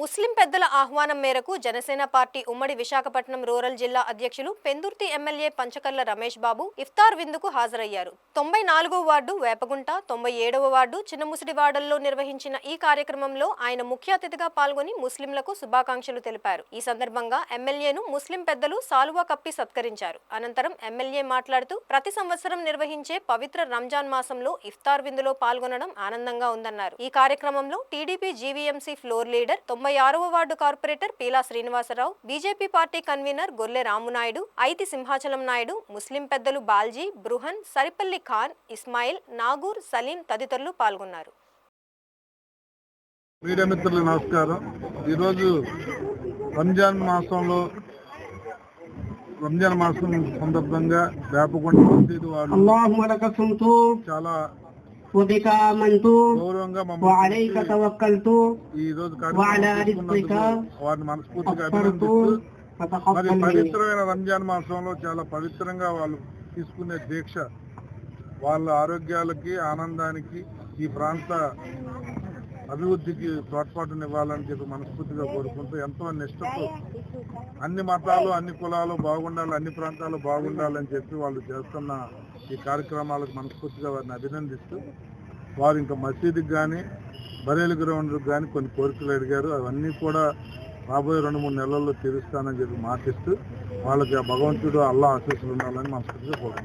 ముస్లిం పెద్దల ఆహ్వానం మేరకు జనసేన పార్టీ ఉమ్మడి విశాఖపట్నం రూరల్ జిల్లా అధ్యక్షులు పెందుర్తి ఎమ్మెల్యే పంచకర్ల రమేష్ బాబు ఇఫ్తార్ విందుకు హాజరయ్యారు. 94వ వార్డు వేపగుంట, 97వ వార్డు చిన్నముసిడివాడల్లో నిర్వహించిన ఈ కార్యక్రమంలో ఆయన ముఖ్య అతిథిగా పాల్గొని ముస్లింలకు శుభాకాంక్షలు తెలిపారు. ఈ సందర్భంగా ఎమ్మెల్యేను ముస్లిం పెద్దలు సాలువా కప్పి సత్కరించారు. అనంతరం ఎమ్మెల్యే మాట్లాడుతూ ప్రతి సంవత్సరం నిర్వహించే పవిత్ర రంజాన్ మాసంలో ఇఫ్తార్ విందులో పాల్గొనడం ఆనందంగా ఉందన్నారు. ఈ కార్యక్రమంలో టీడీపీ జీవీఎంసీ ఫ్లోర్ లీడర్ 96వ ward corporator Peela Srinivasarao, BJP party convener Gorle Ramunaidu, Aithi Simhachalam Naidu, Muslim పెద్దలు బాల్జీ, బృహన్, సరిపల్లి ఖాన్, ఇస్మాయిల్, నాగూర్, సలీం తదితరులు పాల్గొన్నారు. మీడియా మిత్రులకు నమస్కారం. ఈరోజు రంజాన్ మాసం సందర్భంగా వేపకొండ మసీదు వాళ్ళు చాలా గౌరవంగా ఈ రోజు వారిని మనస్ఫూర్తిగా అభినందిస్తూ మరి పవిత్రమైన రంజాన్ మాసంలో చాలా పవిత్రంగా వాళ్ళు తీసుకునే దీక్ష వాళ్ళ ఆరోగ్యాలకి, ఆనందానికి, ఈ ప్రాంత అభివృద్ధికి తోడ్పాటునివ్వాలని చెప్పి మనస్ఫూర్తిగా కోరుకుంటూ ఎంతో నిష్ఠతో అన్ని మతాలు, అన్ని కులాలు బాగుండాలి, అన్ని ప్రాంతాలు బాగుండాలని చెప్పి వాళ్ళు చేస్తున్న ఈ కార్యక్రమాలకు మనస్ఫూర్తిగా వారిని అభినందిస్తూ వారు ఇంకా మసీదుకి కానీ బరేలి గ్రౌండ్కి కానీ కొన్ని కోరికలు అడిగారు. అవన్నీ కూడా రాబోయే 2-3 నెలల్లో తీరుస్తానని చెప్పి మాటిస్తూ వాళ్ళకి భగవంతుడు అల్లా ఆశీస్సులు ఉండాలని మనస్ఫూర్తిగా కోరుకుంటున్నారు.